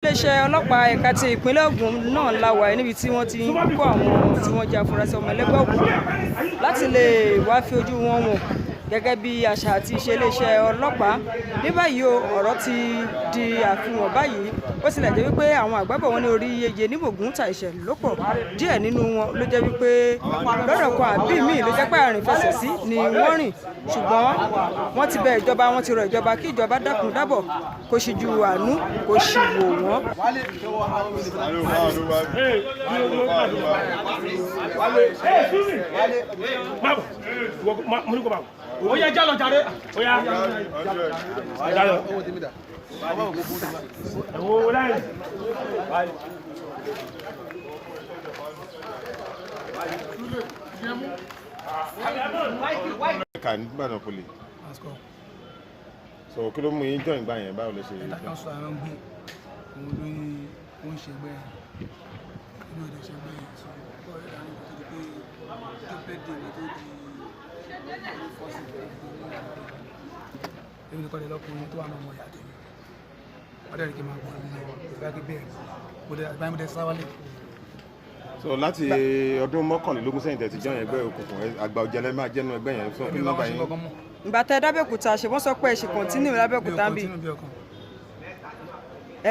iléeṣẹ́ ọlọ́pàá ẹ̀ka ti ìpínlẹ̀ Ògùn náà la wà níbi tí wọ́n ti ń kó àwọn tí wọ́n jẹ́ afurasí ọmọ ẹlẹ́gbẹ́ òkùnkùn láti lè wá fi ojú wọn wọ̀n gẹ́gẹ́ bí àṣà àti ìṣe iléeṣẹ́ ọlọ́pàá. Ní báyìí o ọ̀rọ̀ ti di àfihàn báyìí ó tilẹ̀ jẹ́ wípé àwọn àgbàbọ̀ wọn ní orí yeye níbògún ta ìṣẹ̀ lọ́pọ̀ díẹ̀ nínú wọn ló jẹ́ wípé lọ́dọ̀ kan àbí míì ló jẹ́ pé àrìn fẹsẹ̀ sí ni wọ́n rìn, ṣùgbọ́n wọ́n ti bẹ ìjọba, wọ́n ti rọ ìjọba kí ìjọba dákun dábọ̀ kó ṣíjú àánú kó ṣì wò wọ́n. Ó yá jálọ jàre. Ó yá. Jálọ. Ẹ̀wọ̀ láì. Ka nígbà náà poli. So kí ló mú yín join gbà yẹn báwo lè ṣe yìí? Kan sọ àwọn gbé òun ló ń ṣe gbẹ inú ọdẹ ṣe gbẹ so ko ẹ dání kó tó di pé tó pẹ́ dé ní tó di fọ́sì èmi nìkan lè lọ́kùnrin tó wà náà mọ̀ yàtọ̀ wọ́n dẹ̀ rí kí n máa gbọ́ nínú ìgbà kí bẹ́ẹ̀ àgbáyé mo dẹ̀ sáwálé. So láti ọdún mọ́kànlélógún sẹ́yìn tẹ́ ti join ẹgbẹ́ òkùnkùn àgbà ọ̀jẹ̀lẹ̀ máa jẹ́nu ẹgbẹ́ yẹn fún kí nọ́mbà yín. Ìgbà tẹ́ d'Abẹ́òkúta ṣe wọ́n sọ pé ẹ ṣì kọ̀ntínú l'Abẹ́òkúta ń bì.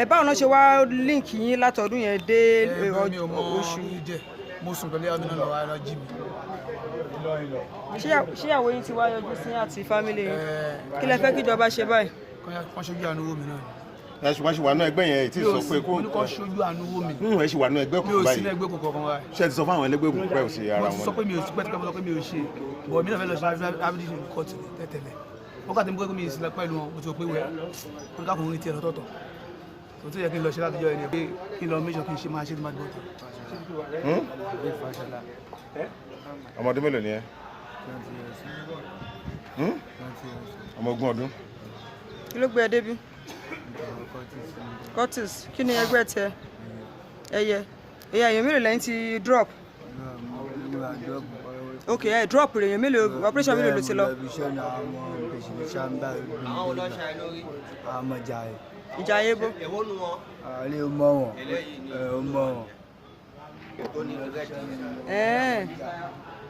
Báwo náà ṣe wá líǹkì yín látọdún yẹn dé oṣù? Mo sùn pẹ̀lú ọdún náà lọ́wọ́ ara jí mi. Ṣé ìyàwó yín ti wá yọjú sí àti fámílì yín? Kí lẹ fẹ́ kíjọba ṣe báyìí? Kọ́ ṣojú àánú wò mí náà. Ẹ ṣùgbọ́n ṣe wà nú ẹgbẹ́ yẹn tí sọ pé kó. Mo ní kọ́ ṣojú àánú wò mí. Ẹ ṣì wà nú ẹgbẹ́ òkùnkùn báyìí. Mi ò sí ní ẹgbẹ́ òkùnkùn kankan báyìí. Ṣé ẹ ti sọ fún àwọn ẹlẹ́gbẹ́ òkùnkùn pé ò sí ara wọn? Mo sọ pé mi ò sí pẹ́ẹ́tẹ́pẹ́ sọ pé mi ò ṣe bọ̀ mí náà fẹ́ lọ ṣe abidjan court tẹ́tẹ̀lẹ̀. Wọ́n kà tí mo kọ́ mi ìsìlẹ̀ pẹ̀lú wọn mo ti rò pé wẹ̀ wọ́n ká kùnrin tiẹ̀ lọ́tọ̀ọ̀tọ̀. Tó tó yẹ kí n lọ ṣe látijọ́ ẹni pé kí n lọ méjọ kí n ṣe máa ṣe tó máa dọ̀tọ̀. Ọmọ ọdún mélòó ni ẹ? Ọmọ ogún ọdún. Kí ló gbé ẹ débi? Cultists, kí ni ẹgbẹ́ tiẹ̀? Ẹyẹ èèyàn mélòó lẹ́yìn ti drop? Ok, drop rẹ̀ èèyàn mélòó, operation mélòó ló ti lọ? Ìjà ayé bó? Àlẹ́ ọmọ wọn.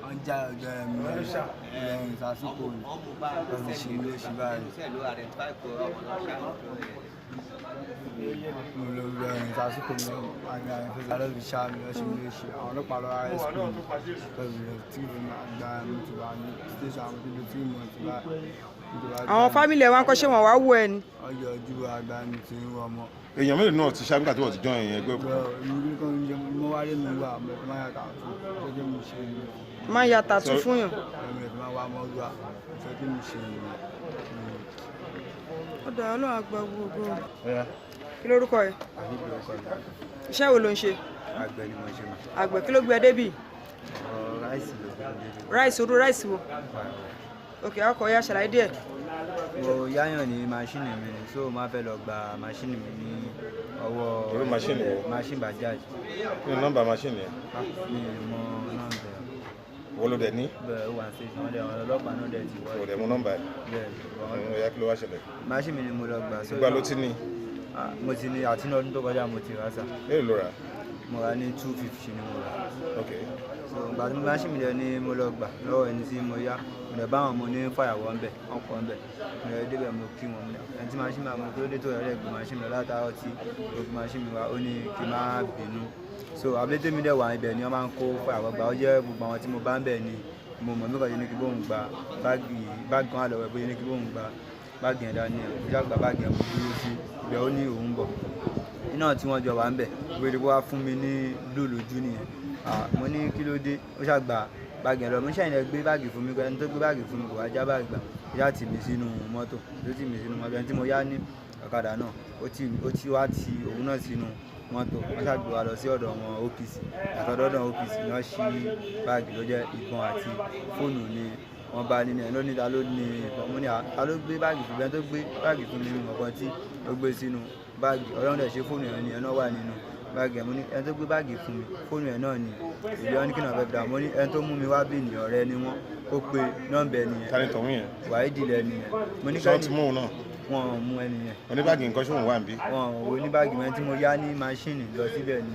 Ọjà ọjọ́ ẹ̀mí ẹ̀yìn sásìkò ọ̀sẹ̀ ṣe ló ṣe báyìí. Mo lọ rẹ̀ ẹ̀yìn sásìkò mi àgbà ìfẹ́sẹ̀ alẹ́bí ṣá mi ọ̀ṣẹ̀ mi ló ṣe àwọn ọlọ́pàá lọ́wọ́ high school pẹ̀lú rẹ̀ tí mo àgbà mi ti wà ní station àwọn tó tí mo ti wá. Àwọn fámìlì ẹ̀ wá ń kọ́ ṣé wọ́n wá wú ẹ ni? Ọjọ́ ojú àgbà mi ti ń wọ ọmọ. Èèyàn mélòó náà ti ṣá nígbà tí wọ́n ti join ẹgbẹ́ òkùnkùn? Mo wáyé mi wà máa yàtọ̀ àtún ṣẹ́jẹ́ mi ṣe ni. Máa ya tàtú fún yàn. Ó dáa Ọlọ́run àgbà gbogbo. Kí lórúkọ ẹ? Iṣẹ́ wo ló ń ṣe? Àgbẹ̀ ni mo ṣe mọ̀. Àgbẹ̀, kí ló gbé ẹ débì? Ráìsì ló gbé mi débì. Ráìsì, orú ráìsì wo? Ok, ọkọ̀ ya ṣàlàyé díẹ̀. Mo yáyàn ní máṣíìnì mi ni, so máa fẹ́ lọ gba máṣíìnì mi ní ọwọ́. Orí máṣíìnì wo? Máṣíìnì Bajaj. Kí ni nọ́mbà máṣíìnì yẹn? Mi ò mọ nọ́mbà. Wọ́n ló dẹ̀ ní? Bẹ́ẹ̀ ó wà ní station, wọ́n dẹ̀ àwọn ọlọ́pàá náà dẹ̀ ti wá. Ó dẹ̀ mú nọ́mbà ẹ̀? Bẹ́ẹ̀ Ọ̀ya kí ló wá ṣẹlẹ̀? máṣíìnì mi ni mo lọ gbà. Ìgbà ló ti ní? Mo ti ní àti ní ọdún tó kọjá mo ti rà sà. Èló ló rà? Mo rà ní 250 ni mo rà. Ok. So ìgbà tí máṣíìnì mi lẹ ní mo lọ gbà lọ́wọ́ ẹni tí mo yá mo lè bá àwọn ọmọ ní fàyàwọ́ ńbẹ̀ wọ́n pọ̀ ńbẹ̀ mo lè débẹ̀ mo kí wọn ẹni tí máṣíìnì mi àwọn tó dé tó rẹ̀ gbé máṣíìnì mi látàárọ̀ tí ó gbé máṣíìnì mi wá ó ní kí n má bínú. So abúlé tèmi dẹ̀ wà ibẹ̀ ni wọ́n máa ń kó fàyàwọ́ gbà ó jẹ́ gbogbo àwọn tí mo bá ń bẹ̀ ni mo mọ̀ mí kàn yín ní kí bóun gba báàgì kan àlọ́ ẹ̀ bóyá ní kí bóun gba báàgì yẹn dání ẹ̀ bóyá gba báàgì yẹn mo dúró sí ibẹ̀ ó ní òun bọ̀ iná tí wọ́n jọ wà ń bẹ̀ wíwèé wá fún mi ní blue lójú nìyẹn mo ní kí ló dé ó ṣàgbà báàgì ẹ̀ lọ mo ṣàyìn gbé báàgì fún mi ẹni tó gbé báàgì fún mi kò wá já báàgì gbà ó yá tì mí sínú mọ́tò tó tì mí sínú mọ́tò ẹni tí mo yá ní ọ̀kadà náà ó ti wá ti òun náà sínú mọ́tò wọ́n ṣàgbé wa lọ sí ọ̀dọ̀ wọn OPC àtọ̀dọ̀ OPC ni wọ́n ṣí báàgì ló jẹ́ ìbọn àti fóònù ni wọ́n bá nínú ẹ̀ lónìí ta ló ní ìbọn mo ní ta ló gbé báàgì fún mi ẹni tó gbé báàgì fún mi ọ̀kan tí ó gbé sínú báàgì ọlọ́run dẹ̀ ṣe fóònù ẹ̀ ní ẹ̀ náà wà nínú báàgì ẹ̀ mo ní ẹni tó gbé báàgì fún mi fóònù ẹ̀ náà ni ìlú ọ́ ní kí náà fẹ́ dà mo ní ẹni tó mú mi wá bí ní ọ̀rẹ́ ni wọ́n ó pe nọ́mbà ẹ̀ nìyẹn. Tani tọ̀hún yẹn? Wàhídì lẹ̀ nìyẹn. Mo ní ká ní mú un náà. wọn ò mú ẹni yẹn. Oníbàgì nǹkan ṣóhun wà níbí. Wọn ò oníbàgì mẹ́rin tí mo yá ní máṣíìnì lọ síbẹ̀ ni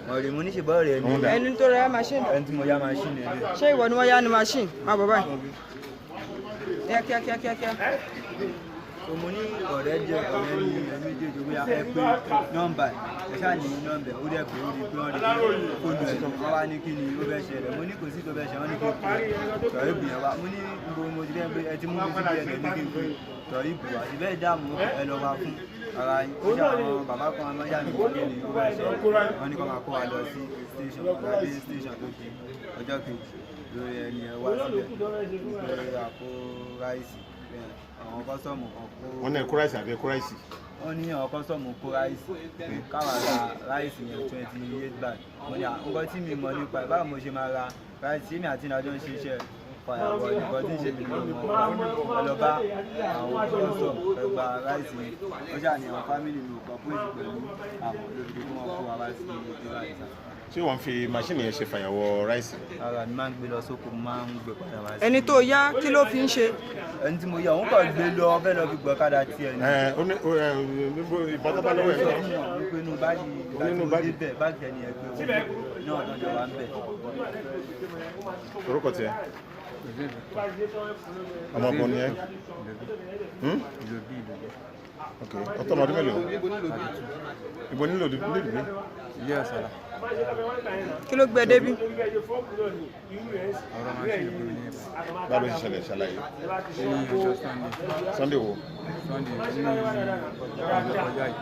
wọ́n rí mo ní ṣèbọ̀ rẹ̀ ni. Ẹni tó rẹ̀ máṣíìnì. Ẹni tí mo yá máṣíìnì rẹ̀. Ṣé ìwọ ni wọ́n yá ní máṣíìnì? Má bọ̀ báyìí. Kíá. Mo ní ọ̀rẹ́ jẹ́ ọ̀rẹ́ ní méjèèjì bóyá ẹ pé nọ́mbà ẹ ṣáà ní nọ́mbà ó dẹ̀ pé ó di pé wọ́n rí fóònù ẹ̀ wọ́n wá ní kí ni ó fẹ́ ṣẹlẹ̀ mo ní kò sí tó fẹ́ ṣe wọ́n ní kí n pè tọ̀rí bù yẹn wá mo ní gbogbo mo ti fẹ́ pé ẹ ti mú mi síbi ẹ̀ ní kí n pè tọ̀rí bù wá ìbẹ́ ìdààmú ẹ lọ wá fún ara ó jà àwọn bàbá kan ọmọ yá mi kí ni ó fẹ́ ṣe wọ́n ní kó máa kó wa lọ sí station ọ̀gá dé station tó di ọjọ́ kejì lórí ẹni ẹ wá síbẹ̀ lórí àpò ráìsì àwọn kọ́sọ̀mù kan kó. Wọ́n ní ẹ̀kọ́ ráìsì àbí ẹ̀kọ́ ráìsì. Wọ́n ní àwọn kọ́sọ̀mù kó ráìsì káwọn ra ráìsì yẹn 28 bag. Mo ní nǹkan tí mi mọ̀ nípa báwo mo ṣe máa ra ráìsì èmi àti ìnájọ́ ń ṣiṣẹ́ fàyàwọ́ nǹkan tí ń ṣe mi ní ọmọ ẹ lọ bá àwọn kọ́sọ̀mù ẹ gba ráìsì yẹn ó ṣáà ní àwọn fámìlì mi kọ̀ pé pẹ̀lú àwọn olóògbé tí wọ́n kó wa wá sí ìdílé àìsàn. Ṣé wọ́n fi máṣíìnì yẹn ṣe fàyàwọ́ ráìsì? Ara mi máa ń gbé lọ sóko máa ń gbé padà wá sí. Ẹni tó yá kí ló fi ń ṣe? Ẹni tí mo yá òun kàn gbé lọ fẹ́ lọ fi gbọ́kadà tiẹ̀ ni. Ìbọn tó bá lọ́wọ́ ẹ̀ kọ́. Nínú báàgì báàgì ẹni ẹgbẹ́ owó náà lọ́jọ́ wa ń bẹ̀. Orúkọ tiẹ̀? Ọmọkùnrin ni ẹ? Ok, ọtọ́ ọmọdún mélòó? Ìbò nílò ìdúgbò? Ilé ọ̀sọ̀lá. Kí ló gbé débí? Ọ̀rọ̀ máa ṣe ìgbìmọ̀ ní ẹ̀bà. Báwo ló ṣe ṣẹlẹ̀ ṣàlàyé? Ní ọjọ́ Sunday. Sunday wo? Sunday ní ọjọ́ yìí.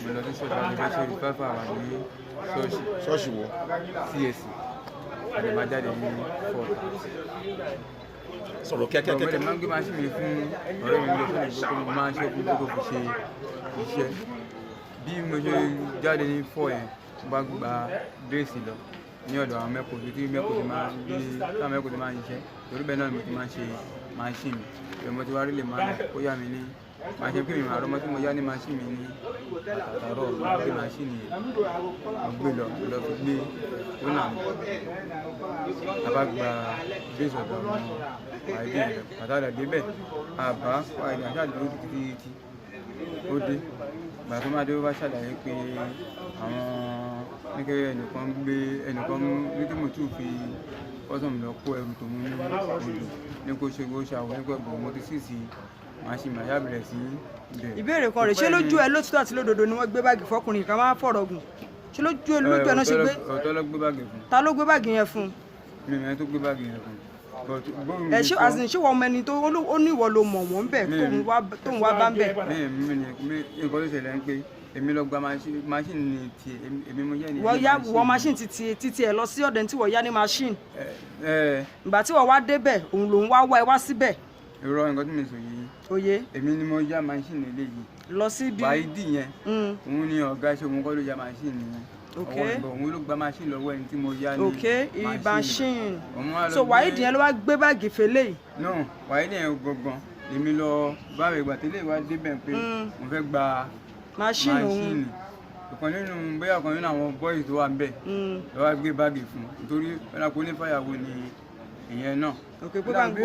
Mo lọ sí ṣọ́ọ̀ṣì àti ìfẹ́ ṣe ìfẹ́fà wà ní ṣọ́ọ̀ṣì. Ṣọ́ọ̀ṣì wo? CSC. Àti máa jáde ní 4. Sọ̀rọ̀ kíákíá. Ọ̀gbẹ́ni máa ń gbé máṣíìnì mi fún ọ̀rẹ́ mi lọ fún ìgbókò mi máa ń ṣe kú kókò fi ṣe iṣẹ́. Bí mo ṣe jáde ní 4 yẹn, mo bá gba dírẹ́sì lọ ní ọ̀dọ̀ àwọn mẹ́kò tí mẹ́kò ti máa ń gbé táwọn mẹ́kò ti máa ń ṣiṣẹ́. Torí bẹ́ẹ̀ náà ni mo ti máa ń ṣe máṣíìnì. Ìrọ̀mọ́ ti wá rí lè máa kó yá mi ní máṣíìnì pé mi máa rọ́mọ́ tí mo yá ní máṣíìnì ní àtàtàrọ̀ gbé máṣíìnì mo gbé lọ fi gbé tónà mi. Àbá gba dírẹ́sì ọ̀dọ̀ àwọn àìdí rẹ̀ pàtàkì débẹ̀ àbá àìdí àṣàdúró títí ó dé. Ìgbà tó máa dé ó bá ṣàlàyé pé àwọn nígbẹ́ ẹnìkan ní tí mo tún fi kọ́sọ̀mù lọ kó ẹrù tó mú ní odò ní kó ṣe kó ṣàwọ̀ nígbà gbogbo mo ti sì máa ṣe màá yàbẹ̀rẹ̀ sí ibẹ̀. Ìbéèrè kan rèé, ṣé lójú ẹ lótìtọ́ àti lódodo ni wọ́n gbé báàgì fọkùnrin ká máa fọ̀rọ̀ gùn? Ṣé lójú ẹ náà ṣe gbé? Ọ̀tọ̀ ló gbé báàgì fún. Ta ló gbé báàgì yẹn fún? Mi mẹ́rin tó gbé báàgì yẹn fún. Ṣé wọ́n mẹni tó ó ní ìwọ ló mọ̀ wọ́n bẹ̀ tóun wá bá ń bẹ̀? Nǹkan tó ṣẹlẹ̀ ń pé èmi lọ gba máṣíìnì ní ti èmi mo yẹ ní. Wọ́n máṣíìnì títí ẹ̀ lọ sí ọ̀dẹ̀ tí wọ́n yá ní máṣíìnì. Ìgbà tí wọ́n wá débẹ̀ òun lòun wá wá ẹ wá síbẹ̀. Irọ́ nǹkan tí mo sọ yìí. Oyè. Èmi ni mo yá máṣíìnì eléyìí. Lọ síbi. Báyìí yẹn. Òun ni ọ̀gá ṣe òun kọ́ ló yá máṣíìnì yẹn. Okay. Òun ló gba máṣíìnì lọ́wọ́ ẹni tí mo yá ní. Okay, máṣíìnì. So Wáídì yẹn ló wá gbé báàgì fẹ́lẹ́ yìí. No, Wáídì yẹn gangan èmi lọ báwo ìgbà tẹ́lẹ̀ wá débẹ̀ pé mo fẹ́ gba máṣíìnì òun. Ọ̀kan nínú bóyá ọ̀kan nínú àwọn bọ́ọ̀sì tó wà ń bẹ̀ ló wá gbé báàgì fún nítorí ẹranko onífàyàwó ni ìyẹn náà. Okay, pé bá ń gbé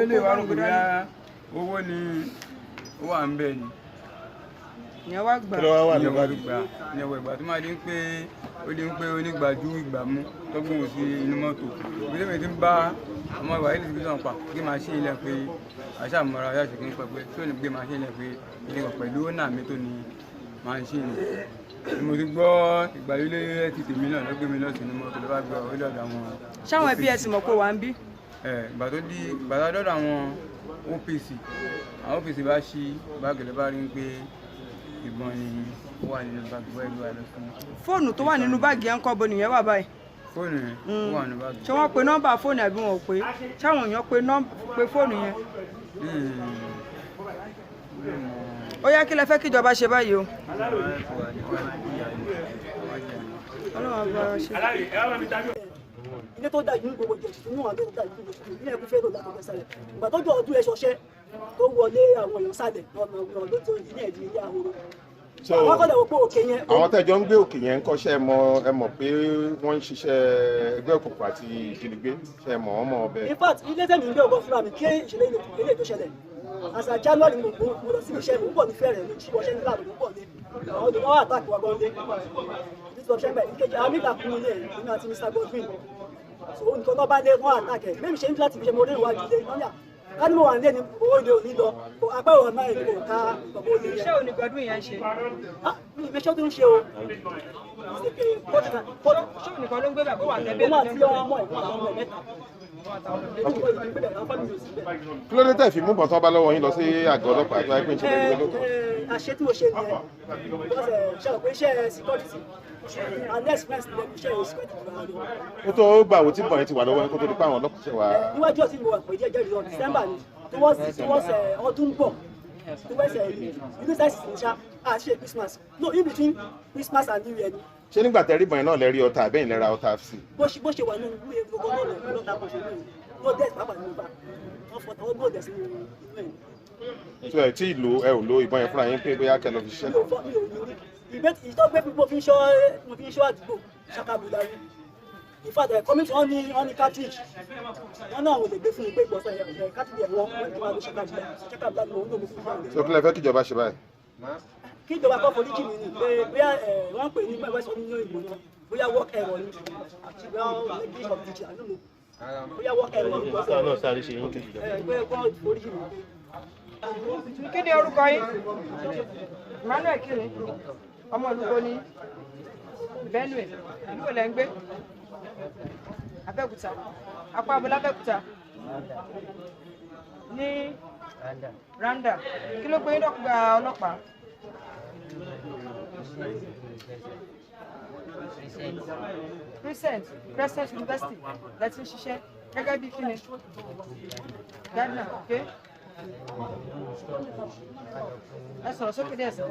owó ni ó wà ń bẹ̀ ni. Ìyẹn wá gbà. Kí ló wá wà ní báàgì? Ìyẹn wọ ìgbà tó máa dín pé onígbàjú ìgbàmú tọ́gbọ̀n sí inú mọ́tò. Ìgbésẹ̀ mi ti ń bá ọmọ ìwà ilé ìgbésẹ̀ pa gbé máṣíìnì ilẹ̀ pé àṣàmọ́ra yàtọ̀ kí n pẹ́ pé tí ò ní gbé máṣíìnì ilẹ̀ pé ilé kan pẹ̀lú ọ̀nà mi tó ní máṣíìnì. Mo ti gbọ́ ìgbàlélé ti tèmi náà ló gbé mi lọ sínú mọ́tò ló bá gbé orílẹ̀ ọ̀dọ̀ àwọn. Ṣáwọn ẹbí ẹ ti mọ̀ pé wà ń bí? Ìgbà tó dọ́dọ̀ àwọn OPC bá ṣí báàgì ló bá rí pé ìbọn ni ó wà nínú báàgì wọ́n ìlú àlọ́ fún mi. Fóònù tó wà nínú báàgì yẹn ń kọ́ bo nìyẹn wà báyìí? Fóònù yẹn ó wà nínú báàgì. Ṣé wọ́n pe nọ́mbà fóònù àbí wọn ò pé? Ṣáwọn èèyàn pe fóònù yẹn? Ó yá kí lẹ fẹ́ kíjọba ṣe báyìí o? Ọlọ́run bá wa ṣe. Ilé tó dájú ní gbogbo ìjọsìn nínú àwọn tó dájú ní gbogbo ìjọsìn ní ẹkún fẹ́ràn láti ọgbẹ́ sálẹ̀. Ìgbà tó jọ ọdún ẹṣọṣẹ́ tó wọlé àwọn èèyàn sálẹ̀ ọ̀nà ló tó yìí ní ẹ̀dí ilé ahoro. Àwọn akọ́dà wò pé òkè yẹn. Àwọn tẹ́jọ́ ń gbé òkè yẹn ń kọ́ṣẹ́ ẹ mọ̀ pé wọ́n ń ṣiṣẹ́ ẹgbẹ́ òkùnkùn àti ìjínigbé ṣe mọ̀ wọ́n mọ̀ ọbẹ̀. In fact, ilé tẹ̀mí ń gbé ọgbọ́n fúnra mi kí ìṣẹ̀lẹ̀ ilé tó ṣẹlẹ̀. àṣà January mo lọ sí iṣẹ́ mi ń bọ̀ ní fẹ́rẹ̀ ní ṣíwọ́ṣẹ́ nígbà tó ń bọ̀ ní àwọn olùkọ́ wà àtàkì wa gan lé ní sọ̀ṣẹ́ bẹ̀ ìkejì àwọn nígbà kún ilé nínú àti Mr. Godwin so nǹkan tó bá dé wọ́n àtàkì ẹ̀ mẹ́mi ṣe ń láti fi ṣe mo rí ìwádìí ilé lọ́yà ká ní mo wà nílé ní owó ilé òní lọ apá ìwọ̀n máa ń kó ká bàbá olè yẹn. iṣẹ́ òní Godwin yẹn ṣe. ìgbésẹ̀ tó ń ṣe o ṣé òní kan ló ń gbé bàbá wà tẹ́bí ó máa ti ọmọ ẹ̀ mẹ́ta. kí ló dé tẹ̀ fi mú bọ̀tán bá lọ́wọ́ yín lọ sí àgọ́ ọlọ́pàá tó ẹgbẹ́ ìṣẹ̀lẹ̀ ìgbẹ́ lóko. àṣẹ tí mo ṣe nìyẹn ṣe rò pé iṣẹ́ security and express lẹ́nu iṣẹ́ security tó wà lọ. ó tó gbà wò tí bọ̀ yẹn ti wà lọ́wọ́ yín kó tó di pé àwọn ọlọ́pàá ṣe wà. níwájú ọtí mo wà pé jẹ́ ìrọ̀ December ni towards ọdún bọ̀ towards inú sáìsì ní ṣá àṣẹ Christmas no in between Christmas and New Year ni. ṣé nígbà tẹ́ rí bọ̀ yẹn náà lẹ́rí ọta àbẹ́yìn lẹ́ra ọta sí. bó ṣe wà nínú ìlú ewu ọgbọ́n náà lọ́ta bó ṣe ní no death pàápàá nínú bá wọ́n fọ́ta wọ́n gbọ́dẹ̀ sí inú ẹ̀. tó ẹ tí ìlú ẹ ò lo ìbọn yẹn fúnra yín pé bóyá kẹ́ lọ fi ṣiṣẹ́. ìtọ́gbé mo fi ń ṣọ́ àdúgbò ṣàkàbùdà rí ìfàdà community wọ́n ní cartridge wọ́n náà wò lè gbé fún mi pé ìgbọ̀nsẹ̀ cartridge ẹ̀wọ̀n wọ́n ti máa lo ṣàkàbùdà ní òun ló mú fún mi. so kí lẹ fẹ́ kíjọba ṣe báyìí. kí ìjọba kọ́ foríjì mi ni pé bóyá wọ́n pè ní wẹ́sọ̀ nínú ìlú náà bóyá work error ni àti bóyá negligence of duty àdúgbò bóyá work error ni wọ́n pé wọ́n foríjì mi. kí ni orúkọ yín Emmanuel kiri ọmọ olùkọ́ ní Benue ìlú olè ń gbé Abẹ́òkúta apá abúlé Abẹ́òkúta ní Randa kí ló gbé yín dọ́gba ọlọ́pàá. Crescent University lẹ́tí ń ṣiṣẹ́ gẹ́gẹ́ bí kíni Ghana ok ẹ sọ̀rọ̀ sókè díẹ̀ sí.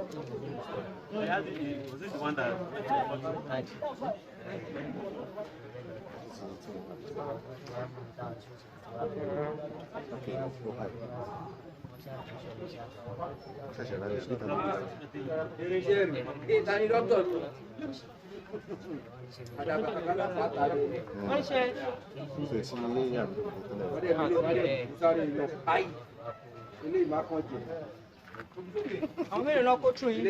wọ́n ṣe àwọn mélòó náà kó tún yín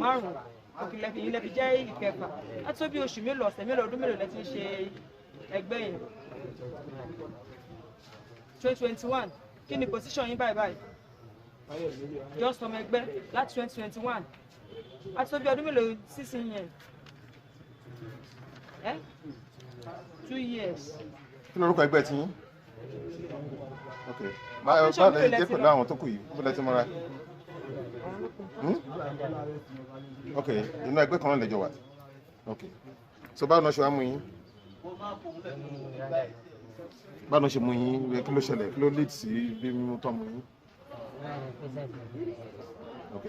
márùn-ún òkìlẹ̀fì yìí lẹ́fi jẹ́ ìkẹfà láti tó bí oṣù mélòó ọ̀sẹ̀ mélòó ọdún mélòó lẹ́ti ń ṣe ẹgbẹ́ yìí 2021 kí ni position yín báyìí just ọmọ ẹgbẹ́ láti 2021 láti tó bí ọdún mélòó sísìn yẹn 2 years. kí lorúkọ ẹgbẹ́ tí yín. ok báwo lè jẹ́ pẹ̀lú àwọn tó kù yìí bó lẹ ti mọ́ra. ok inú ẹgbẹ́ kan náà lẹ́jọ́ wà. ok so báwo náà ṣe wá mú yín. báwo náà ṣe mú yín kí ló ṣẹlẹ̀ kí ló lead sí bí mímú tọ́ mú yín. ok.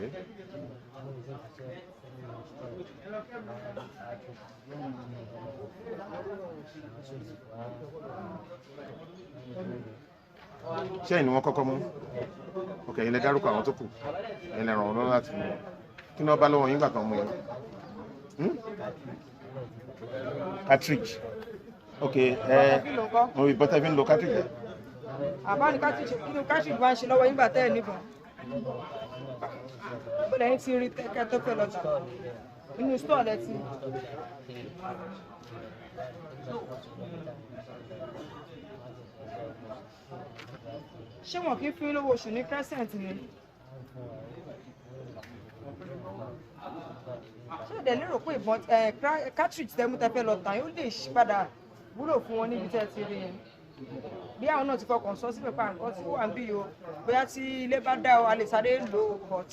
ṣé ẹ̀yin ni wọ́n kọ́kọ́ mú ok ẹ̀yin lẹ dárúkọ àwọn tó kù ẹ̀yin lẹ ràn wọ́n lọ́wọ́ láti mú wọn kí ni wọ́n bá lọ́wọ́ yín gbà kan mú yẹn. cartridge ok mo rí bọ́tẹ́ fi ń lo cartridge. àbá ní cartridge kí ni cartridge máa ń ṣe lọ́wọ́ yín gbà tẹ́ ẹ̀ níbọn ó lẹ́yìn tí rí kẹ́ tó fẹ́ lọ́ta inú store lẹ ti. ṣé wọn kì í fún lówó oṣù ní crescent ni ṣé ẹ̀dẹ̀ lérò pé ìbọn cartridge tẹ́mú tẹ́fẹ́ lọ tàn yóò lè padà wúlò fún wọn níbi tẹ́ ti rí yẹn bí àwọn náà ti fọkàn sọ síbẹ̀ pa nǹkan tí wà ń bí o bóyá tí ilé bá dá o a lè sáré lò ó but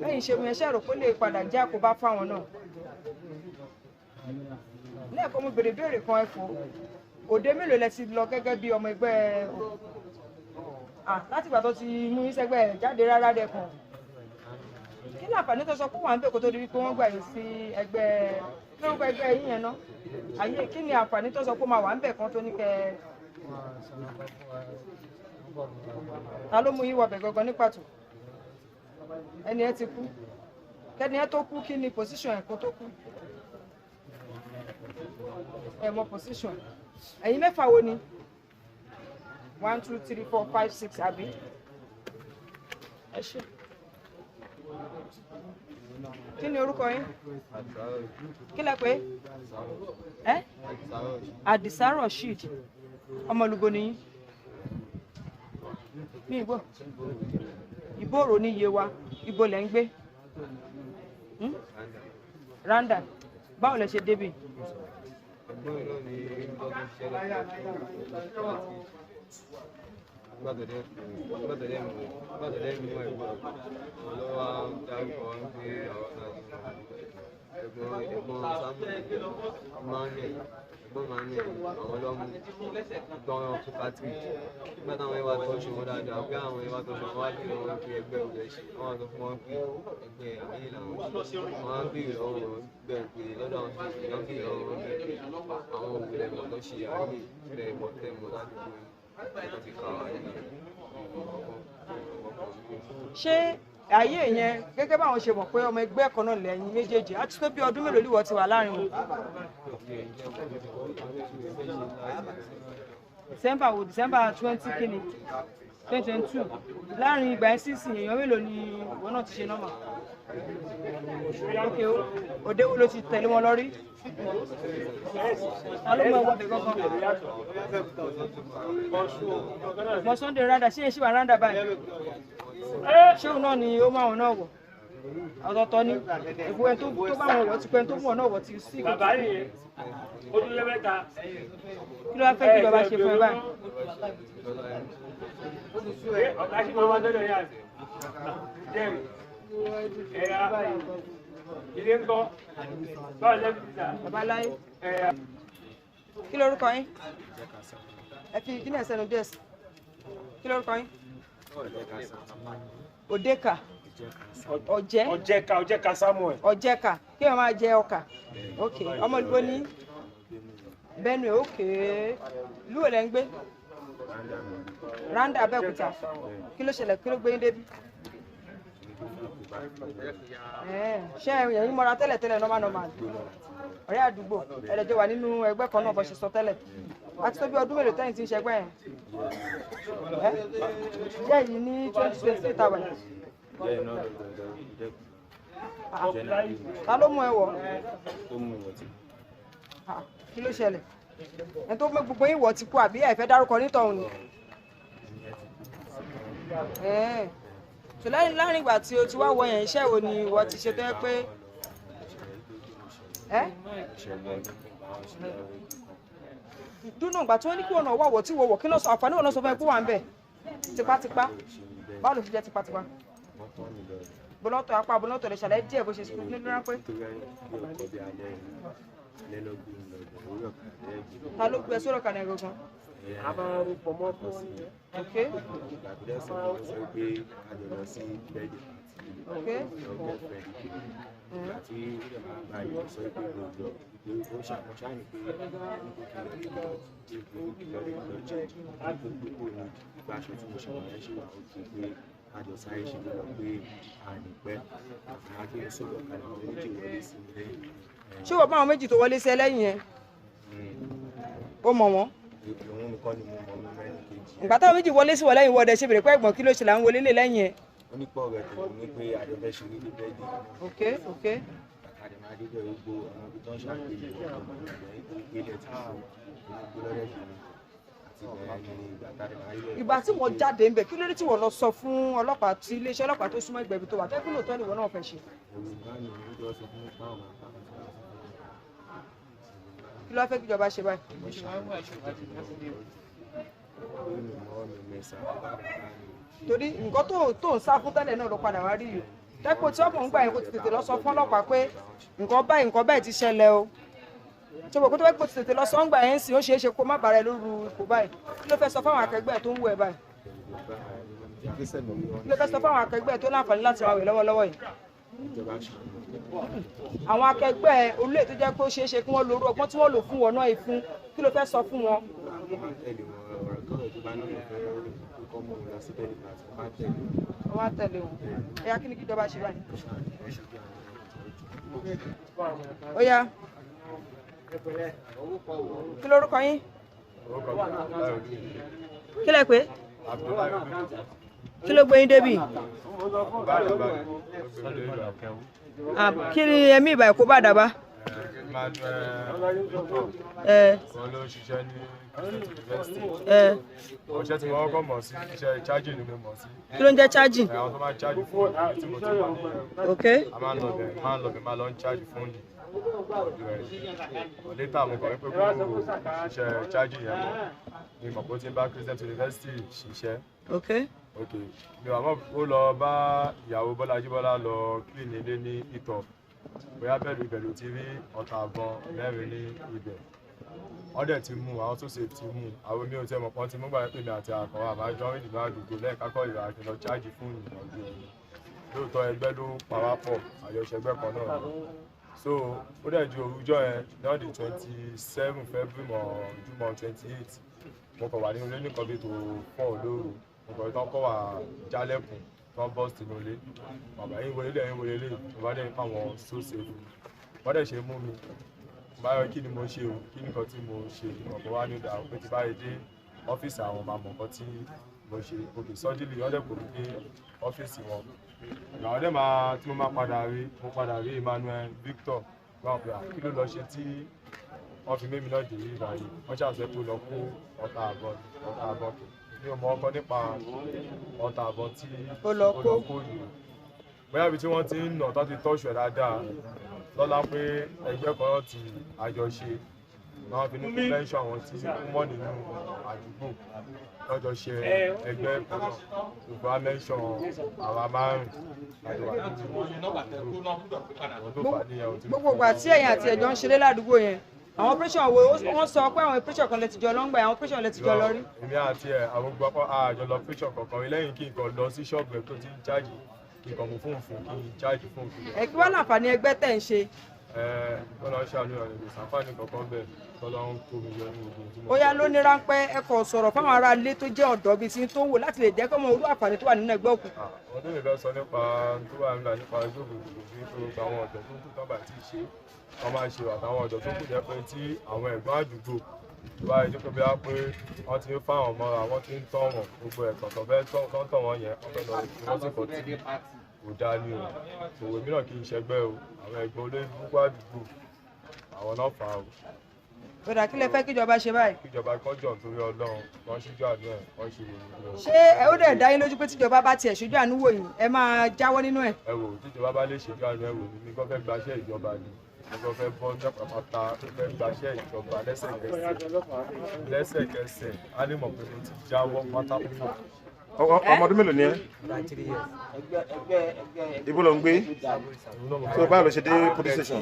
lẹ́yìn ṣe mi ẹṣẹ́ rò pé lè padà jẹ́ àkóbá fáwọn náà. lẹ́ẹ̀kan mo béèrè béèrè kan ẹ̀fọ́ òde mélòó lẹ ti lọ gẹ́gẹ́ bí ọmọ ẹgbẹ́ láti ìgbà tó ti mú ìṣẹ́gbẹ́ jáde rárá dẹ́kan kí ni àǹfààní tó sọ pé wà ń bẹ̀ kó tó di wípé wọ́n gbà yín sí ẹgbẹ́ lórúkọ ẹgbẹ́ yín yẹn náà àyè kí ni àǹfààní tó sọ pé máa wà ń bẹ̀ kan tó ní kẹ́ ta ló mú yín wọbẹ̀ gangan ní pàtó ẹni ẹ ti kú kẹ́ni ẹ tó kú kí ni position ẹ̀ kó tó kú ẹ mọ position ẹ̀yin mẹ́fà wo ni 1 2 3 4 5 6 àbí ẹ ṣé. Kí ni orúkọ yín? Kí lẹ pé? Ẹ́ Àdìsá Rasheed ọmọlúbo ni yín? Mi ìgbọ́. Ìbòrò ní Yewa, ibo lẹ ń gbé? Randa, báwo lẹ ṣe débì? Ẹ̀gbọ́n máa ń ní àwọn ọlọ́mú ìtọ́rọ fún Patrick nígbà táwọn ẹwà tó ṣe wọn dáadáa pé àwọn ẹwà tó ṣe wọn wá bí wọn pé ẹgbẹ́ òjò ṣe wọn wá sọ fún wọn pé ẹgbẹ́ àmì làwọn wọn á bèèrè lọ́wọ́ bẹ́ẹ̀ pé lọ́dọ̀ àwọn tó ṣe wọn bèèrè lọ́wọ́ bẹ́ẹ̀ pé àwọn òwúlẹ̀ mọ̀ tó ṣe àyè bẹ́ẹ̀ mọ̀ tẹ́ mọ̀ ládùúgbò yìí ti kà wá ní ṣé ayé yẹn gẹ́gẹ́ báwọn ṣe mọ̀ pé ọmọ ẹgbẹ́ kan náà lẹ́yìn méjèèjì á ti tó bí ọdún mélòó líwọ́ ti wà láàrin wọn? December 20 kìíní 2022 láàrin ìgbà yẹn sísìn èèyàn mélòó ni ìwọ náà ti ṣe nọ́mà? Ok, òde wo ló ti tẹ̀lé wọn lọ rí? Ta ló mọ ẹwọ́ bẹ̀ gángan? Mọ Sunday Randa, ṣé èṣì wà Randa báyìí? Ṣé òun náà ni ó máa wọn náà wọ̀? Ọ̀tọ̀ọ̀tọ̀ ni ìbò ẹni tó bá wọn wọ̀ ti pẹ́ tó mú ọ̀ náà wọ̀ ti sí ìgbà. Kí ló wá fẹ́ kí ìjọba ṣe fún ẹ báyìí? Babaláyé. Kí lorúkọ yín? Ẹ fi kí ní ẹsẹ̀ nu díẹ̀ sí. Kí lorúkọ yín? Odeka. Ọ̀jẹ̀ka Samuel. Ọ̀jẹ̀ka kí wọ́n máa jẹ ọkà. Ok, ọmọ ìlú ní Benue. Ok, ìlú wo lẹ ń gbé? Randa, Abẹ́òkúta. Kí ló ṣẹlẹ̀? Kí ló gbé yín débi? Ṣé ẹ̀yin mọ́ra tẹ́lẹ̀ normal ọ̀rẹ́ àdúgbò ẹlẹ́jọ́ wà nínú ẹgbẹ́ kan náà bó ṣe sọ tẹ́lẹ̀ àti tó bí ọdún mélòó tẹ́yìn tí ń ṣẹgbẹ́ yẹn jẹ́ yìí ní 2023 tàwa yìí. Ta ló mú ẹ wọ̀? Kí ló ṣẹlẹ̀? ẹni tó mú gbogbo yín wọ̀ ti kú àbí ẹ fẹ́ dárúkọ nítọ̀hún ni? So láàrin ìgbà tí o ti wá wọ yẹn iṣẹ́ wo ni ìwọ ti ṣe tó yẹ pé dúnà ìgbà tí wọ́n ní kí wọ́n náà wọ̀ tí wọ́n wọ̀ kí ló sọ àǹfààní wọn náà sọ fún ẹ kó wà ń bẹ̀ tipátipá báwo ló fi jẹ́ tipátipá? Bọ́lọ́tọ̀ apá bọ́lọ́tọ̀ lè ṣàlàyé díẹ̀ bó ṣe sọ nínú ráńpẹ́. Ta ló gbé sọ̀rọ̀ kan ẹ̀rọ gan? Ok. Àjọ sáré ṣe lọ pé ànípẹ́ àgbẹ̀ sọ̀rọ̀ kalẹ̀ àwọn méjì wọlé sí ilé. Ṣé wọ́n bá àwọn méjì tó wọlé sí ẹlẹ́yìn yẹn? Ó mọ̀ wọ́n? Òun nìkan ni mo mọ̀ ní mẹ́rin kejì. Ìgbà táwọn méjì wọlé sí wọlé ìwọ́dẹ ṣe bèrè pé ẹ̀gbọ́n kí ló ṣe là ń wọlé lé lẹ́yìn ẹ̀? Onípọ̀ rẹ̀ tó ní pé àjọ fẹ́ ṣe nílé bẹ́ẹ̀dì. Ok. Àkàdé máa dé bẹ̀rẹ̀ gbogbo ọmọ ibi tó ń ṣàpèjì ọmọ ìgbélé tí ó ń gbé lọ́rẹ́ jù ìgbà tí wọ́n jáde ń bẹ̀ kí ló dé tí wọ́n lọ sọ fún ọlọ́pàá tí iléeṣẹ́ ọlọ́pàá tó súnmọ́ ìgbẹ̀bí tó wà tẹ́kí lóòótọ́ ni ìwọ náà fẹ́ ṣe? Kí ló fẹ́ kí ìjọba ṣe báyìí? Torí nǹkan tó ń sá fún tẹ́lẹ̀ náà ló padà wá rí yìí tẹ́kọ̀ tí ọ̀pọ̀ ń gbà yẹn kó ti tètè lọ sọ fún ọlọ́pàá pé nǹkan báyìí ti ṣẹlẹ̀ o tí o bọ̀ kó tó wẹ́ kó ti tètè lọ sọ́ngbà yẹn sì ó ṣeé ṣe kó má bàrà ẹ lóru ipò báyìí kí ló fẹ́ sọ fáwọn akẹgbẹ́ tó ń wù ẹ báyìí? Kí ló fẹ́ sọ fáwọn akẹgbẹ́ tó láǹfààní láti máa wẹ̀ lọ́wọ́lọ́wọ́ yìí? Àwọn akẹgbẹ́ orílẹ̀ tó jẹ́ pé ó ṣeé ṣe kí wọ́n lo orú ọgbọ́n tí wọ́n lò fún wọn náà ìfún kí ló fẹ́ sọ fún wọn? Wọ́n á tẹ̀lé wọn. Ẹ̀yà kí ni kí ìjọba ṣe báyìí? Ó yá. Kí lorúkọ yín? Kí lẹ pé? kí ló gbé yín débì kí ni ẹ̀mí ìbà ẹ̀kọ́ bá dàbá. wọn ló ṣiṣẹ́ ní Cultists University. ọṣẹ tí wọn kọ́ mọ̀ sí iṣẹ́ charging ni mo mọ̀ sí. kí ló ń jẹ́ charging. àwọn tó máa ń charge fóònù tí mo ti wà ní ok. a máa ń lọ bẹ̀ máa lọ ń charge fóònù ọdún ẹ̀ létà mo kọ̀ wípé kó ṣiṣẹ́ charging yẹn mọ̀ ní mọ̀pọ̀ tí ń bá Cultists University ṣiṣẹ́. ok. ok mi ò àmọ́ ó lọ bá ìyàwó Bọ́lájí Bọ́lá lọ clean ilé ní ìtọ̀ bóyá bẹ́ẹ̀lú ibẹ̀ ló ti rí ọ̀tá àbọn mẹ́rin ní ibẹ̀ wọ́n dẹ̀ ti mú àwọn tó ṣe ti mú àwọn mi ò tẹ́ mọ̀ pọ́n ti mú gbà pé mi àti àkọ́wà àbájọ́ rìn nínú àdúgbò lẹ́ẹ̀kákọ́ ìrìn àjò lọ chájì fún ìrìnàjò yìí lóòótọ́ ẹgbẹ́ ló pawápọ̀ àjọṣẹgbẹ́ kan náà so ó dẹ̀ ju òrùjọ́ yẹn náà di 27 February Júmọ̀ 28 mo kàn wà ní ilé nìkan bí tó 4 lóru mo kàn tán kọ́ wà jálẹ̀kùn tán bọ́ sínú ilé bàbá yín wọlé lẹ́yìn wọlé lè mo bá dẹ̀ nípa àwọn sóòsì èlò wọ́n dẹ̀ ṣe mú mi báyọ̀ kí ni mo ṣe o kí nìkan tí mo ṣe ìkọ̀kọ̀ wá ní ìdá pé tí báyìí dé ọ́fíìsì àwọn máa mọ̀ nǹkan tí mo ṣe òkè sọ́jílì wọ́n dẹ̀ kò ní dé ọ́fíìsì wọn ìgbà wọ́n dẹ̀ máa tí mo padà rí Emmanuel Victor wọ́n pè kí ló lọ ṣe tí wọ́n fi mímí náà dé rí ìbáyìí wọ́n ṣàṣẹ tó lọ kó ọta àbọn mi ò mọ ọkọ nípa ọta àbọn tí ó lọ kó yìí bóyá ibi tí wọ́n ti ń nà tó ti tọ́ṣù ẹ̀ dáadáa lọ́la pé ẹgbẹ́ kan náà ti àjọṣe náà fi ní kó mẹ́ńṣọ́ àwọn tí ó mọ̀ nínú àdúgbò lọ́jọ́ ṣe ẹgbẹ́ kan náà gbogbo á mẹ́ńṣọ́ àwa márùn-ún gbogbo ìgbà tí ẹ̀yin àti ẹ̀jọ́ ń ṣeré ládùúgbò yẹn àwọn operation wo wọ́n sọ pé àwọn operation kan lè ti jọ lọ ń gbà àwọn operation lè ti jọ lọ rí. èmi àti àwọn gbogbo àjọ lọ operation kankan lẹ́yìn kí n kàn lọ sí ṣọ́ọ̀bù ẹ̀ tó ti ń chájì kí n kàn mú fóònù fún kí n chájì fóònù fún. ẹ kí wọ́n láǹfààní ẹgbẹ́ tẹ̀ ń ṣe. wọ́n lọ ṣàlùyọ̀ rẹ̀ sàǹfààní kankan bẹ́ẹ̀ tọ́lọ́ ń kó mi yọ ní ogun tí mo. ó yá ló ní ráńpẹ́ ẹ kò sọ̀rọ̀ fáwọn ará ilé tó jẹ́ ọ̀dọ́ bíi ti tó ń wò láti lè jẹ́ kọ́ mọ olú àǹfààní tó wà nínú ẹgbẹ́ òkùnkùn. ọdún mi fẹ́ sọ nípa tó wà nípa ẹgbẹ́ òkùnkùn bí tó àwọn ọ̀dọ́ tó kù tán bá ti ṣe wọ́n máa ṣe àtàwọn ọ̀dọ́ tó kù jẹ́ pé tí àwọn ẹ̀gbọ́n àdúgbò bá ẹjọ́ pé bí wá pé wọ́n ti ń fáwọn mọ́ra wọ́n ti ń tọ́ wọn gbogbo ẹ̀kọ́ tó fẹ́ tọ́ wọn yẹn wọ́n fẹ́ lọ sí wọ́n sì kọ́ tí kò dáa ní o òwe mìíràn kì í ṣẹgbẹ́ o àwọn ẹ̀gbọ́n olóyún púpọ̀ àdúgbò àwọn náà fà o. bọ́dà kí lẹ fẹ́ kíjọba ṣe báyìí. kíjọba kọjọ torí Ọlọ́run wọ́n ṣíjú àánú ẹ̀ wọ́n ṣe wò. ṣé ẹ ó dẹ̀ dá yín lójú pé tíjọba bá tiẹ̀ ṣojú àánú wò yín ẹ máa jáwọ́ nínú ẹ̀. ẹ wò tíjọba bá lè ṣèjú àánú ẹ wò ní kó fẹ́ gbaṣẹ́ ìjọba ni mo fẹ́ bọ́ nípa pátá fẹ́ gbaṣẹ́ ìjọba lẹ́sẹ̀kẹsẹ̀ á ní mọ̀ pé mo ti jáwọ́ pátápátá. ọmọ ọdún mélòó ni ẹ. ibo ló ń gbé tó báwo ló ṣe dé police station.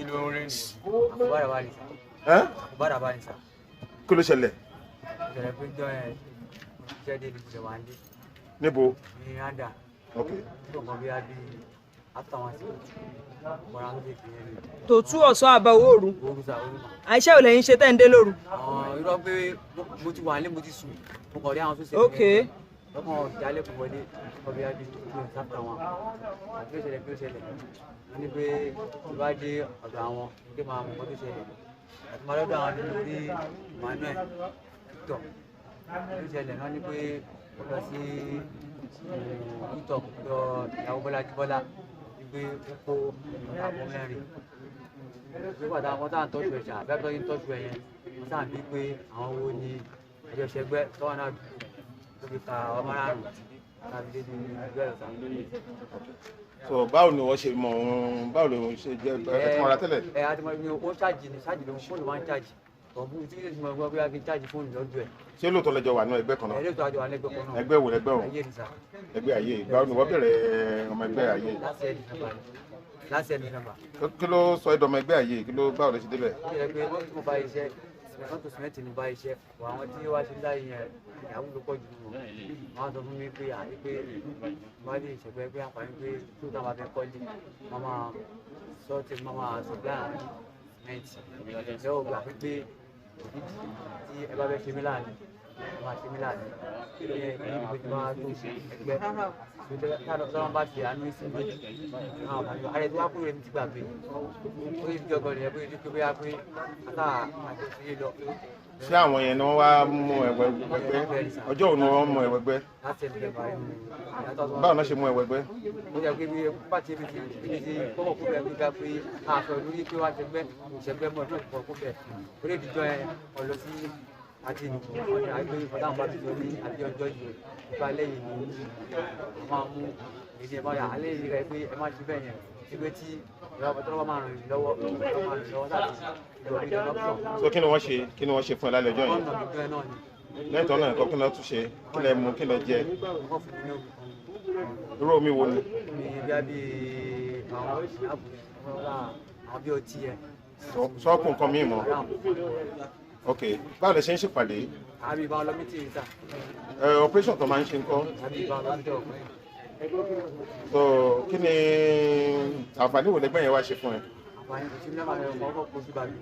kí ló ṣẹlẹ̀. níbo. tòtú ọ̀sán àbá òru àìṣẹ́ ò lẹ́yìn ṣe tẹ́ ń dé lóru. irọ́ pé mo ti wà nílé mo ti sùn mo kàn rí àwọn tó ṣe lọ́kàn ìdálẹ́ kò wọlé ọbẹ̀ yá bí tó kúrò sáfà wọn àti ó ṣẹlẹ̀ wọ́n ní pé ìwádìí ọ̀dọ̀ àwọn pé máa mọ̀ tó ṣẹlẹ̀ àti máa lọ́dọ̀ àwọn nínú bí Emmanuel Victor tó ṣẹlẹ̀ wọ́n ní pé ó lọ sí ìtọ̀ lọ ìyàwó Bọ́lájí Bọ́lá wípé ó kó àbọ̀ mẹ́rin pé pàtàkì àwọn táà ń tọ́jú ẹ̀ṣà àbí àtọ́jú ń tọ́jú ẹ̀yẹn wọ́n sáà bí pé àwọn wo ni àjọṣẹgbẹ́ tọ́wọ́n náà tóbi ka ọmọ márùn tàbí dédé ìgbẹ́ ọ̀sán. so báwo ni wọ́n ṣe mọ̀ ọ́n báwo ló ṣe jẹ́ ẹ tí wọ́n ra tẹ́lẹ̀. àti mo ní ó ṣáàjì ní ṣáàjì ló ń fóònù máa ń ṣáàjì ọ̀bùn tí yóò ti mọ̀ gbọ́ bí a fi ṣáàjì fóònù lọ́dún ẹ̀. ṣé lóòótọ́ lẹ́jọ́ wà ní ẹgbẹ́ kan náà. lóòótọ́ àjọ wà ní ẹgbẹ́ kan náà. ẹgbẹ́ wo lẹgbẹ́ o. ẹgbẹ́ ayé báwo ni wọ́n bẹ̀rẹ̀ ọmọ ẹgbẹ́ ayé. láti ẹni nàbà. kí ló sọ ẹ̀dọ̀ ọmọ ẹgbẹ́ ayé kí ló báwo lè ṣe débẹ̀. ó yẹ pé wọ́n tún bá iṣẹ́ wọ́n tún sìmẹ́ntì ní bá iṣẹ́ àwọn tí wọ́n ṣe láyé yẹn ìyàwó ló pọ̀ jù wọn wọ́n sọ fún mi pé àti pé wọ́n lè ṣẹ̀gbẹ́ pé àǹfààní pé tó náà bá fẹ́ kọ́lé wọ́n máa sọ́ọ̀tì wọ́n máa sọ̀gbẹ́ àárín sìmẹ́ntì ìjọba ògbà pé tí ẹ bá fẹ́ ṣe mí láàrin máa ṣe mí láàánú ìgbé tí máa tó ẹgbẹ́ táwọn bá fi àánú sí méjì àwọn àbájọ ààrẹ tí wàá kúrò ẹni ti gbàgbé ó yẹ kí ọgọ́ rẹ̀ pé ní pé bóyá pé àtà àjọṣe lọ. ṣé àwọn yẹn ni wọ́n wá mú ẹ̀wẹ̀gbẹ́ ọjọ́ òun ni wọ́n mú ẹ̀wẹ̀gbẹ́ báwo náà ṣe mú ẹ̀wẹ̀gbẹ́. ó jẹ́ pé bí pàtí ibi tí kọ́kọ́ kú bẹ́ẹ̀ gbígbá pé àṣọ lórí pé wá ṣẹgbẹ́ ìṣẹ́gbẹ́ mọ́ ọdún ìpọ̀ kú bẹ́ẹ̀ ó lè dìjọ́ ẹ ọ̀lọ́ sí àti ìgbìmọ̀ àgbẹ̀ ìfọ̀dáhùn bá ti lọ ní àti ọjọ́ yìí ìgbà lẹ́yìn ní máa mú èdè ìbáyà alẹ́ yìí rẹ̀ pé ẹ má ṣe bẹ́ẹ̀ yẹn ìgbé tí ìrọ̀bọ̀tọ́lọ́wọ́ máa ràn yín lọ́wọ́ láti ìjọba ìjọba. so kí ni wọ́n ṣe fún ẹ lálẹ́ ọjọ́ yẹn lẹ́tọ̀ọ́ náà nǹkan kí ló tún ṣe kí lẹ mú kí lẹ jẹ irú omi wo ni. bí àwọn bí ọtí ẹ. sọ́ọ̀kù nǹkan míì mọ́ ok báwo lẹ ṣe ń ṣèpàdé. àbí ìbá ọlọ́mí tí ì sà. operation tó máa ń ṣe ń kọ́. àbí ìbá ọlọ́mí tí ò pẹ́. so kí ni àǹfààní wo lẹgbẹ́ yẹn wá ṣe fún ẹ. àǹfààní kò sí nígbà yẹn ọkọ̀ kò sí bàbí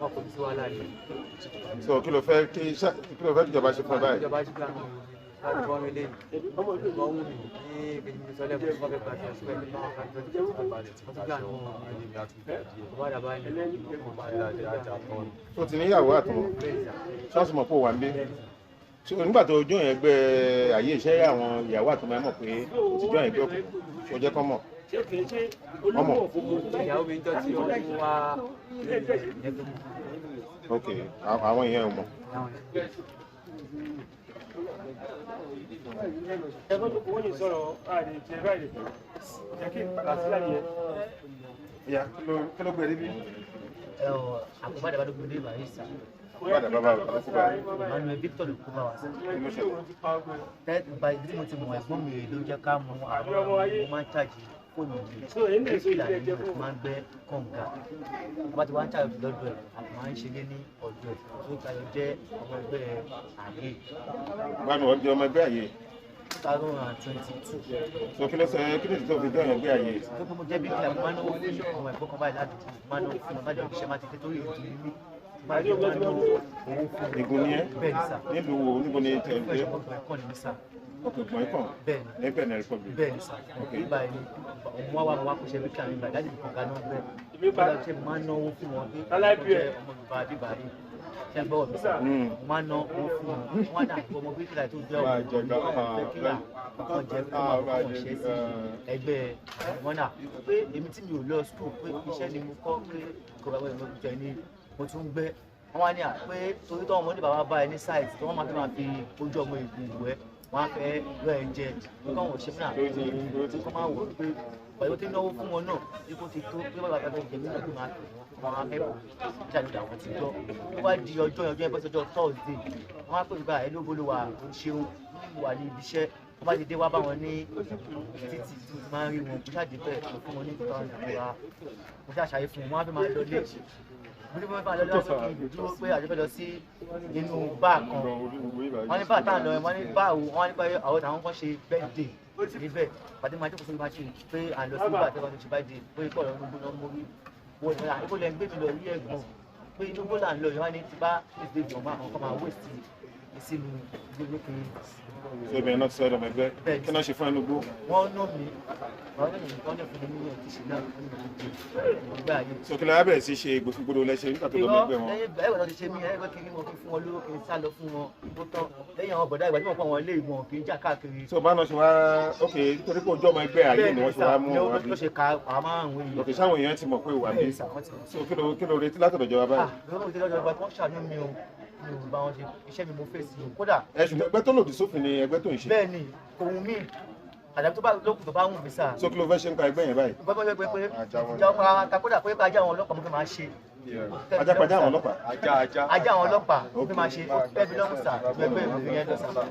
ọkọ̀ sí wàhálà yìí. so kí ló fẹ́ kí ìjọba ṣe fún ẹ báyìí. ìjọba ṣe fún ẹ láti bọ́ mi lé ọ̀hún mi ní ìgbèjì sọ́lẹ̀ fún ọgbẹ́ pàṣẹ ọ̀ṣun ẹ̀mí máa ń ká ìjọba ìjọba tó ti níyàwó àtọmọ ṣọ́ọ̀ṣì mọ̀ pé ó wà ń bí nígbà tó ojú yẹn gbé àyè iṣẹ́ àwọn ìyàwó àtọmọ ẹ mọ̀ pé òtijọ́ yẹn gbé òkú ṣó jẹ́ kọ́ mọ̀ ọmọ. ìyàwó mi ń tọ́ tí wọ́n mú wá ok àwọn èèyàn ò mọ̀. ẹgbẹ́ tó kówó yìí sọ̀rọ̀ ààrẹ ìjẹ́ báyìí jẹ́ kí n padà sí láyé ẹ̀. ìyá kí ló gbé ẹ níbí. àkùbádà bá dókòó dé báyìí sá. àkùbádà bàbá rẹ̀ kó bá rẹ̀. Emmanuel Victor ló kó bá wa sí. kí ló ṣe. bá ìdí mo ti mọ ẹ̀gbọ́n mi ló jẹ́ ká mú àwọn ọmọ máa ń ṣáàjì fóònù mi ìfìlà ní ìlú máa ń gbẹ́ kọ̀ǹga bá ti wá ń ṣàyẹ̀wò lọ́dọ̀ ẹ̀ àti máa ń ṣe lé ní ọ̀dọ̀ ẹ̀ tó tayọ jẹ́ ọmọ ẹgbẹ́ àyè. báwo ni wọ́n di ọmọ ẹgbẹ́ àyè. 2022. so kí ló sọ kí ló ti tó fi dé ọmọ ẹgbẹ́ àyè. tó kí mo jẹ́ bí kílà mo máa ń náwó fún ọmọ ẹ̀gbọ́n kan báyìí ládùúgbò máa ń náwó fún ọmọ ìjọba ìṣẹ́ máa ti dé torí ìdí mi. Ègùn ni ẹ nílùú wo níbo ni tẹ ẹ ọgbọ̀n ẹ̀kọ́ bẹ́ẹ̀ ní Benin Republic. bẹ́ẹ̀ ni sà nígbà yìí ọmọ wa wá kó ṣe bí káàmì ìgbà jáde nìkan ganan bẹ́ẹ̀ nígbà tí mo máa ń náwó fún wọn bí wọ́n jẹ́ ọmọ Yorùbá bíbá yìí ṣe ń bọ̀ mí sà mo máa ń ná owó fún wọn wọ́n dà bí ọmọ bíbí láì tó jẹ́ ọmọ ìfẹ́ kíyà ọkàn jẹ́ kó máa fún wọn ṣe sí ẹgbẹ́ wọn náà pé èmi tí mi ò lọ school pé iṣẹ́ ni mo kọ́ pé kò bá wọ́n jẹ ní mo tún gbẹ́ wọ́n wá ní à pé torí tọ́ ọmọ oníbàbá bá ẹ ní sáìtì tí wọ́n máa fi ojú ọmọ ìgbìmọ̀ ẹ̀ wọ́n á fẹ́ lọ ẹ̀ jẹ nǹkan wọ́n ṣe fúnra tí wọ́n máa wò ó pé pẹ̀lú tí náwó fún wọn náà ipò ti tó pé bàbá fẹ́ jẹ nígbà tó máa wọ́n á fẹ́ jáde àwọn ti gbọ́ tó wá di ọjọ́ ẹgbẹ́ sọ́jọ́ Thursday wọ́n á pè nígbà ẹ̀ ló bolówà ó ṣeun wà ní ibi iṣẹ́ wọ́n bá ti dé wá bá wọn ní títì tí mo ti máa ń rí wọn kó ṣáàdì bẹ́ẹ̀ mo fún wọn ní ìtàn mo ṣàṣàyè fún wọn wọ́n á fẹ́ máa lọ lé bí wọ́n bá lọ lọ́sọ̀ kí n dúró pé àjọpẹ́ lọ sí inú báà kan wọ́n ní báà táà lọ wọ́n ní báà wò wọ́n ní pé àwọn àwọn kan ṣe birthday níbẹ̀ pàdé máa jókòó sórí machine pé à ń lọ sí báà tẹ́wọ́n tó ṣe birthday pé kọ́ ọ̀rọ̀ ọdún gbóná mórí wọ́n ní àdúgbò lẹ́ ń gbé mi lọ rí ẹ̀gbọ́n pé inú gbóná ń lọ yìí wọ́n ní ti bá ìdè ìjọba àwọn kan máa waste sínú gbogbo kiri. ṣé obìnrin náà ti sọ́dọ̀ mẹ́gbẹ́ kí náà ṣe fún ẹnu gbó. wọ́n ná mi wọ́n ní nǹkan ní fún mi ní ẹ̀ tí ṣe náà fún mi ìgbà yìí. sókèlè abẹ́rẹ́ sí ṣe gbòsígbòdò lẹ́sẹ̀ nígbà tó lọ́mọ ẹgbẹ́ wọn. ẹgbẹ́ náà ti ṣe mí ẹgbẹ́ kiri wọn kí fún wọn lówó kí n sá lọ fún wọn tó tán lẹ́yìn àwọn bọ̀dá ìgbà tí wọ́n pọ̀ wọn lé ìwọ̀n kì í jà káàkiri. so bá náà ṣe wá ok torí pé ojú ọmọ ẹgbẹ́ ayé ni wọ́n ṣe wá mú wọn bí. ló ṣe ka àmọ́ àwọn èèyàn. ok sáwọn èèyàn ti mọ̀ pé ìwà bí so kí ló retí látọ̀dọ̀ ìjọba báyìí. lọ́wọ́ ti lọ́jọ́ ìgbà tí wọ́n ṣàánú mi o mi ò bá wọn ṣe iṣẹ́ mi mo fèsì o kódà. ẹ̀sùn ẹgbẹ́ tó lòdì sófin ni ẹgbẹ́ tó ń ṣe. bẹ́ẹ̀ ni kò wù mí àdàbí tó bá lókùn tó bá wù mí sáà. so kí ló fẹ́ ṣe ń pa ẹgbẹ́ yẹn báyìí. bẹ́ẹ̀ bẹ́ẹ̀ pé ìjà ọkọ̀ àtàkódà pé ajá àwọn ọlọ́pàá mo fi máa ṣe. ajá àwọn ọlọ́pàá. ajá àwọn ọlọ́pàá mo fi máa ṣe bẹ́ẹ̀ bí lọ́mùsà ẹgbẹ́ ìròyìn yẹn lọ́sà.